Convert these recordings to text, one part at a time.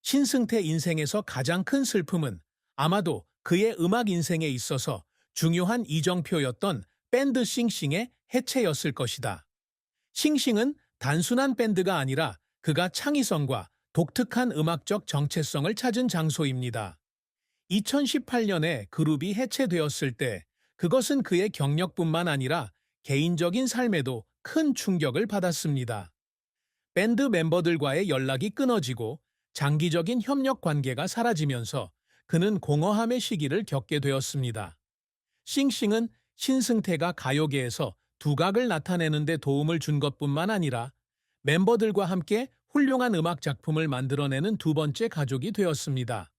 신승태 인생에서 가장 큰 슬픔은 아마도 그의 음악 인생에 있어서 중요한 이정표였던 밴드 싱싱의 해체였을 것이다. 싱싱은 단순한 밴드가 아니라 그가 창의성과 독특한 음악적 정체성을 찾은 장소입니다. 2018년에 그룹이 해체되었을 때 그것은 그의 경력뿐만 아니라 개인적인 삶에도 큰 충격을 받았습니다. 밴드 멤버들과의 연락이 끊어지고 장기적인 협력 관계가 사라지면서 그는 공허함의 시기를 겪게 되었습니다. 싱싱은 신승태가 가요계에서 두각을 나타내는 데 도움을 준 것뿐만 아니라 멤버들과 함께 훌륭한 음악 작품을 만들어내는 두 번째 가족이 되었습니다.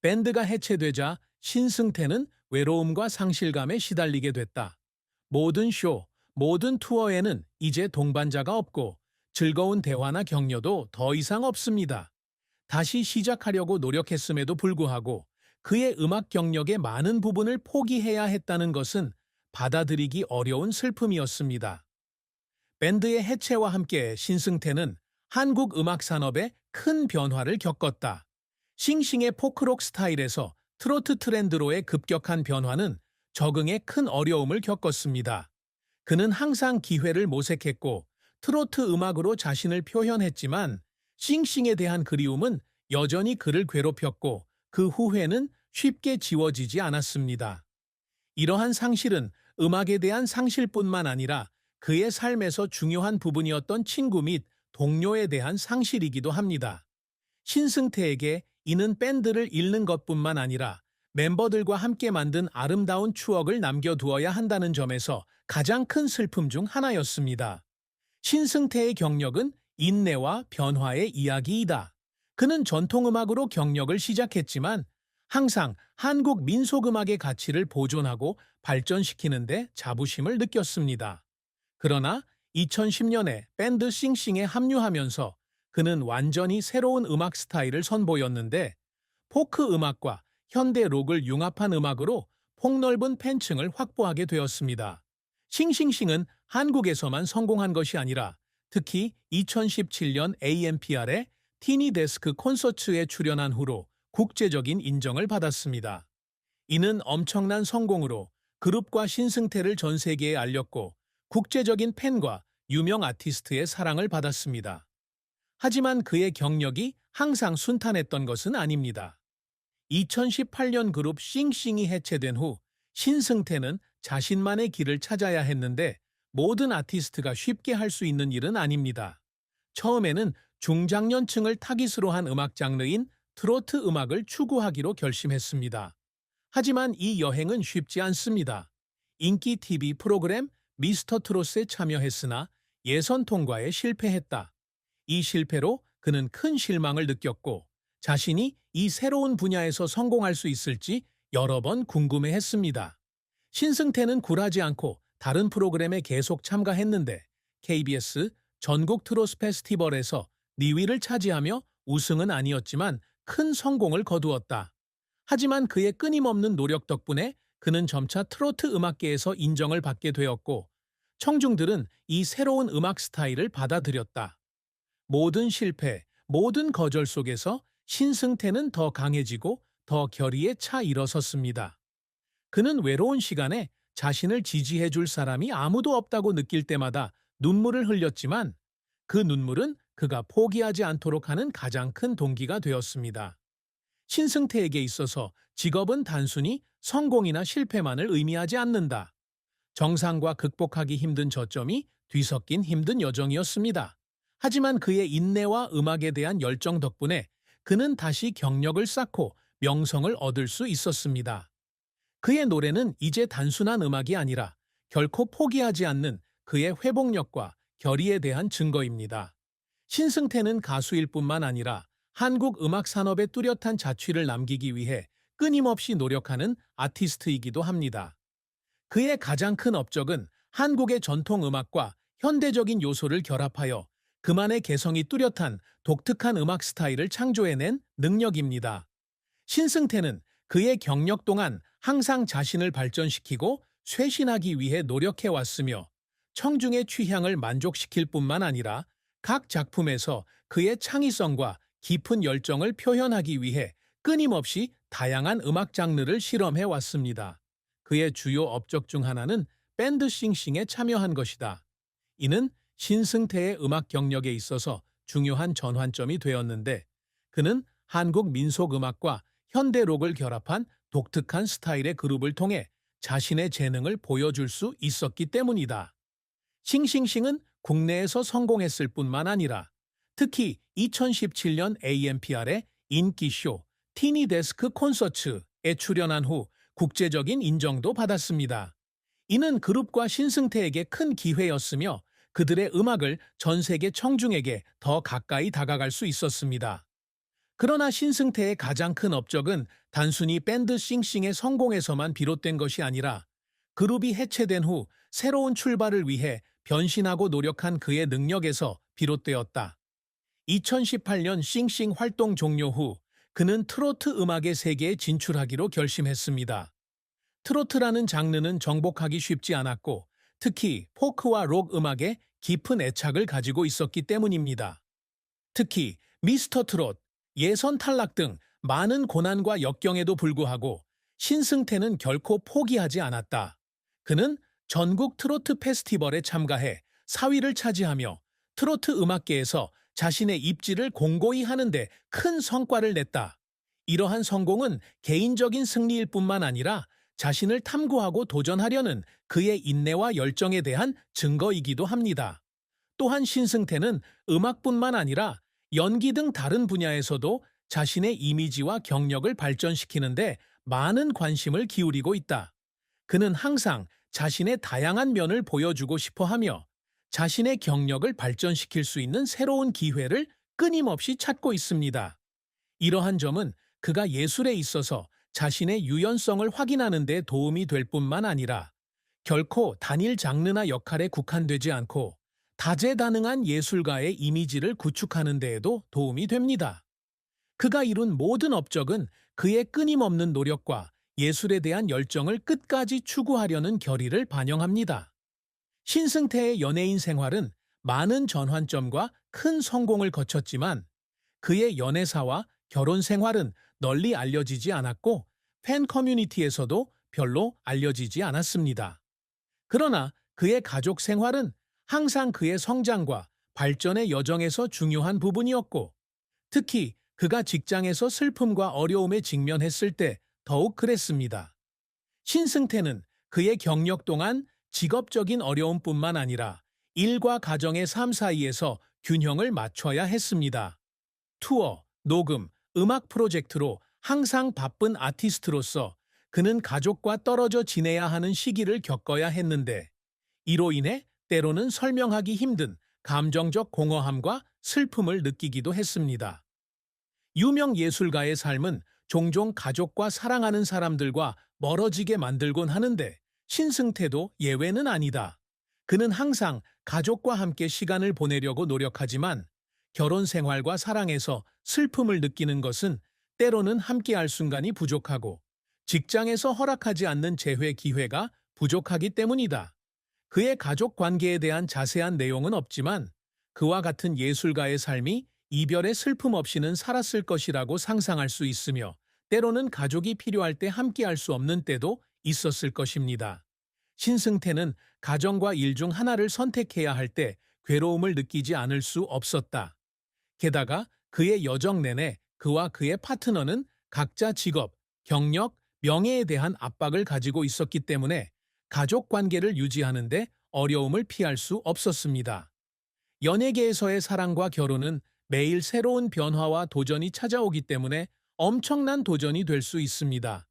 밴드가 해체되자 신승태는 외로움과 상실감에 시달리게 됐다. 모든 쇼, 모든 투어에는 이제 동반자가 없고 즐거운 대화나 격려도 더 이상 없습니다. 다시 시작하려고 노력했음에도 불구하고 그의 음악 경력의 많은 부분을 포기해야 했다는 것은 받아들이기 어려운 슬픔이었습니다. 밴드의 해체와 함께 신승태는 한국 음악 산업에 큰 변화를 겪었다. 싱싱의 포크록 스타일에서 트로트 트렌드로의 급격한 변화는 적응에 큰 어려움을 겪었습니다. 그는 항상 기회를 모색했고 트로트 음악으로 자신을 표현했지만 싱싱에 대한 그리움은 여전히 그를 괴롭혔고 그 후회는 쉽게 지워지지 않았습니다. 이러한 상실은 음악에 대한 상실뿐만 아니라 그의 삶에서 중요한 부분이었던 친구 및 동료에 대한 상실이기도 합니다. 신승태에게 이는 밴드를 잃는 것뿐만 아니라 멤버들과 함께 만든 아름다운 추억을 남겨두어야 한다는 점에서 가장 큰 슬픔 중 하나였습니다. 신승태의 경력은 인내와 변화의 이야기이다. 그는 전통음악으로 경력을 시작했지만 항상 한국 민속음악의 가치를 보존하고 발전시키는 데 자부심을 느꼈습니다. 그러나 2010년에 밴드 싱싱에 합류하면서 그는 완전히 새로운 음악 스타일을 선보였는데 포크 음악과 현대 록을 융합한 음악으로 폭넓은 팬층을 확보하게 되었습니다. 싱싱싱은 한국에서만 성공한 것이 아니라 특히 2017년 AMPR의 티니 데스크 콘서트에 출연한 후로 국제적인 인정을 받았습니다. 이는 엄청난 성공으로 그룹과 신승태를 전 세계에 알렸고 국제적인 팬과 유명 아티스트의 사랑을 받았습니다. 하지만 그의 경력이 항상 순탄했던 것은 아닙니다. 2018년 그룹 싱싱이 해체된 후 신승태는 자신만의 길을 찾아야 했는데 모든 아티스트가 쉽게 할 수 있는 일은 아닙니다. 처음에는 중장년층을 타깃으로 한 음악 장르인 트로트 음악을 추구하기로 결심했습니다. 하지만 이 여행은 쉽지 않습니다. 인기 TV 프로그램 미스터 트롯에 참여했으나 예선 통과에 실패했다. 이 실패로 그는 큰 실망을 느꼈고 자신이 이 새로운 분야에서 성공할 수 있을지 여러 번 궁금해했습니다. 신승태는 굴하지 않고 다른 프로그램에 계속 참가했는데 KBS 전국 트롯 페스티벌에서 2위를 차지하며 우승은 아니었지만 큰 성공을 거두었다. 하지만 그의 끊임없는 노력 덕분에 그는 점차 트로트 음악계에서 인정을 받게 되었고 청중들은 이 새로운 음악 스타일을 받아들였다. 모든 실패, 모든 거절 속에서 신승태는 더 강해지고 더 결의에 차 일어섰습니다. 그는 외로운 시간에 자신을 지지해 줄 사람이 아무도 없다고 느낄 때마다 눈물을 흘렸지만 그 눈물은 그가 포기하지 않도록 하는 가장 큰 동기가 되었습니다. 신승태에게 있어서 직업은 단순히 성공이나 실패만을 의미하지 않는다. 정상과 극복하기 힘든 저점이 뒤섞인 힘든 여정이었습니다. 하지만 그의 인내와 음악에 대한 열정 덕분에 그는 다시 경력을 쌓고 명성을 얻을 수 있었습니다. 그의 노래는 이제 단순한 음악이 아니라 결코 포기하지 않는 그의 회복력과 결의에 대한 증거입니다. 신승태는 가수일 뿐만 아니라 한국 음악 산업에 뚜렷한 자취를 남기기 위해 끊임없이 노력하는 아티스트이기도 합니다. 그의 가장 큰 업적은 한국의 전통 음악과 현대적인 요소를 결합하여 그만의 개성이 뚜렷한 독특한 음악 스타일을 창조해낸 능력입니다. 신승태는 그의 경력 동안 항상 자신을 발전시키고 쇄신하기 위해 노력해왔으며 청중의 취향을 만족시킬 뿐만 아니라 각 작품에서 그의 창의성과 깊은 열정을 표현하기 위해 끊임없이 다양한 음악 장르를 실험해 왔습니다. 그의 주요 업적 중 하나는 밴드 싱싱에 참여한 것이다. 이는 신승태의 음악 경력에 있어서 중요한 전환점이 되었는데, 그는 한국 민속 음악과 현대 록을 결합한 독특한 스타일의 그룹을 통해 자신의 재능을 보여줄 수 있었기 때문이다. 싱싱싱은 국내에서 성공했을 뿐만 아니라 특히 2017년 AMPR의 인기쇼 티니 데스크 콘서트에 출연한 후 국제적인 인정도 받았습니다. 이는 그룹과 신승태에게 큰 기회였으며 그들의 음악을 전 세계 청중에게 더 가까이 다가갈 수 있었습니다. 그러나 신승태의 가장 큰 업적은 단순히 밴드 싱싱의 성공에서만 비롯된 것이 아니라 그룹이 해체된 후 새로운 출발을 위해 변신하고 노력한 그의 능력에서 비롯되었다. 2018년 싱싱 활동 종료 후 그는 트로트 음악의 세계에 진출하기로 결심했습니다. 트로트라는 장르는 정복하기 쉽지 않았고 특히 포크와 록 음악에 깊은 애착을 가지고 있었기 때문입니다. 특히 미스터 트롯, 예선 탈락 등 많은 고난과 역경에도 불구하고 신승태는 결코 포기하지 않았다. 그는 전국 트로트 페스티벌에 참가해 4위를 차지하며 트로트 음악계에서 자신의 입지를 공고히 하는데 큰 성과를 냈다. 이러한 성공은 개인적인 승리일 뿐만 아니라 자신을 탐구하고 도전하려는 그의 인내와 열정에 대한 증거이기도 합니다. 또한 신승태는 음악뿐만 아니라 연기 등 다른 분야에서도 자신의 이미지와 경력을 발전시키는데 많은 관심을 기울이고 있다. 그는 항상 자신의 다양한 면을 보여주고 싶어 하며 자신의 경력을 발전시킬 수 있는 새로운 기회를 끊임없이 찾고 있습니다. 이러한 점은 그가 예술에 있어서 자신의 유연성을 확인하는 데 도움이 될 뿐만 아니라 결코 단일 장르나 역할에 국한되지 않고 다재다능한 예술가의 이미지를 구축하는 데에도 도움이 됩니다. 그가 이룬 모든 업적은 그의 끊임없는 노력과 예술에 대한 열정을 끝까지 추구하려는 결의를 반영합니다. 신승태의 연예인 생활은 많은 전환점과 큰 성공을 거쳤지만 그의 연애사와 결혼 생활은 널리 알려지지 않았고 팬 커뮤니티에서도 별로 알려지지 않았습니다. 그러나 그의 가족 생활은 항상 그의 성장과 발전의 여정에서 중요한 부분이었고 특히 그가 직장에서 슬픔과 어려움에 직면했을 때 더욱 그랬습니다. 신승태는 그의 경력 동안 직업적인 어려움뿐만 아니라 일과 가정의 삶 사이에서 균형을 맞춰야 했습니다. 투어, 녹음, 음악 프로젝트로 항상 바쁜 아티스트로서 그는 가족과 떨어져 지내야 하는 시기를 겪어야 했는데 이로 인해 때로는 설명하기 힘든 감정적 공허함과 슬픔을 느끼기도 했습니다. 유명 예술가의 삶은 종종 가족과 사랑하는 사람들과 멀어지게 만들곤 하는데 신승태도 예외는 아니다. 그는 항상 가족과 함께 시간을 보내려고 노력하지만 결혼 생활과 사랑에서 슬픔을 느끼는 것은 때로는 함께할 순간이 부족하고 직장에서 허락하지 않는 재회 기회가 부족하기 때문이다. 그의 가족 관계에 대한 자세한 내용은 없지만 그와 같은 예술가의 삶이 이별의 슬픔 없이는 살았을 것이라고 상상할 수 있으며 때로는 가족이 필요할 때 함께할 수 없는 때도 있었을 것입니다. 신승태는 가정과 일 중 하나를 선택해야 할 때 괴로움을 느끼지 않을 수 없었다. 게다가 그의 여정 내내 그와 그의 파트너는 각자 직업, 경력, 명예에 대한 압박을 가지고 있었기 때문에 가족 관계를 유지하는데 어려움을 피할 수 없었습니다. 연예계에서의 사랑과 결혼은 매일 새로운 변화와 도전이 찾아오기 때문에 엄청난 도전이 될 수 있습니다.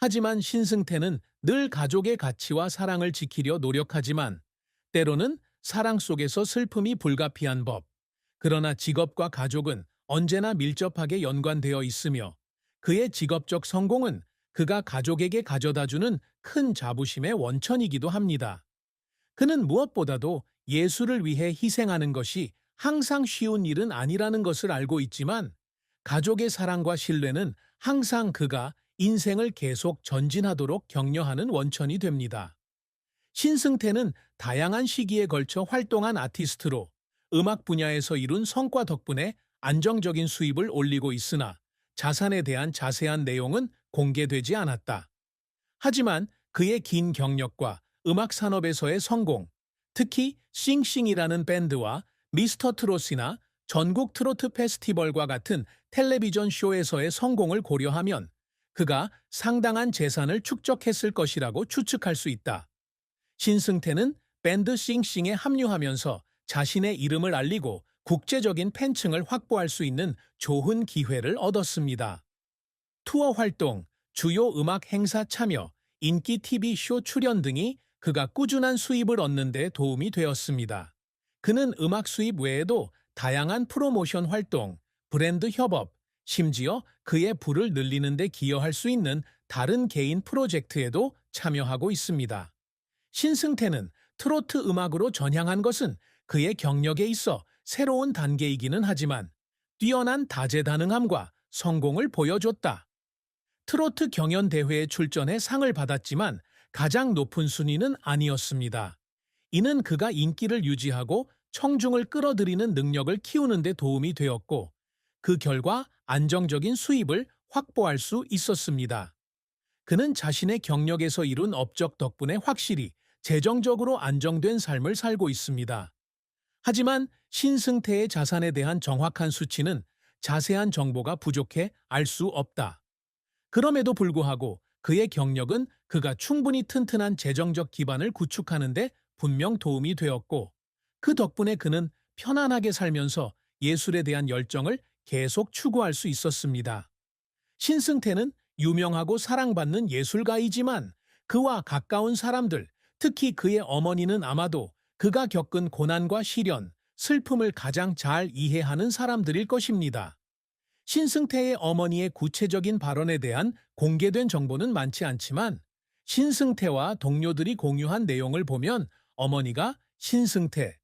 하지만 신승태는 늘 가족의 가치와 사랑을 지키려 노력하지만 때로는 사랑 속에서 슬픔이 불가피한 법. 그러나 직업과 가족은 언제나 밀접하게 연관되어 있으며 그의 직업적 성공은 그가 가족에게 가져다주는 큰 자부심의 원천이기도 합니다. 그는 무엇보다도 예술을 위해 희생하는 것이 항상 쉬운 일은 아니라는 것을 알고 있지만 가족의 사랑과 신뢰는 항상 그가 인생을 계속 전진하도록 격려하는 원천이 됩니다. 신승태는 다양한 시기에 걸쳐 활동한 아티스트로 음악 분야에서 이룬 성과 덕분에 안정적인 수입을 올리고 있으나 자산에 대한 자세한 내용은 공개되지 않았다. 하지만 그의 긴 경력과 음악 산업에서의 성공, 특히 싱싱이라는 밴드와 미스터 트롯이나 전국 트로트 페스티벌과 같은 텔레비전 쇼에서의 성공을 고려하면 그가 상당한 재산을 축적했을 것이라고 추측할 수 있다. 신승태는 밴드 싱싱에 합류하면서 자신의 이름을 알리고 국제적인 팬층을 확보할 수 있는 좋은 기회를 얻었습니다. 투어 활동, 주요 음악 행사 참여, 인기 TV쇼 출연 등이 그가 꾸준한 수입을 얻는 데 도움이 되었습니다. 그는 음악 수입 외에도 다양한 프로모션 활동, 브랜드 협업, 심지어 그의 부를 늘리는 데 기여할 수 있는 다른 개인 프로젝트에도 참여하고 있습니다. 신승태는 트로트 음악으로 전향한 것은 그의 경력에 있어 새로운 단계이기는 하지만 뛰어난 다재다능함과 성공을 보여줬다. 트로트 경연대회에 출전해 상을 받았지만 가장 높은 순위는 아니었습니다. 이는 그가 인기를 유지하고 청중을 끌어들이는 능력을 키우는 데 도움이 되었고, 그 결과 안정적인 수입을 확보할 수 있었습니다. 그는 자신의 경력에서 이룬 업적 덕분에 확실히 재정적으로 안정된 삶을 살고 있습니다. 하지만 신승태의 자산에 대한 정확한 수치는 자세한 정보가 부족해 알 수 없다. 그럼에도 불구하고 그의 경력은 그가 충분히 튼튼한 재정적 기반을 구축하는 데 분명 도움이 되었고, 그 덕분에 그는 편안하게 살면서 예술에 대한 열정을 계속 추구할 수 있었습니다. 신승태는 유명하고 사랑받는 예술가이지만 그와 가까운 사람들, 특히 그의 어머니는 아마도 그가 겪은 고난과 시련, 슬픔을 가장 잘 이해하는 사람들일 것입니다. 신승태의 어머니의 구체적인 발언에 대한 공개된 정보는 많지 않지만 신승태와 동료들이 공유한 내용을 보면 어머니가 신승태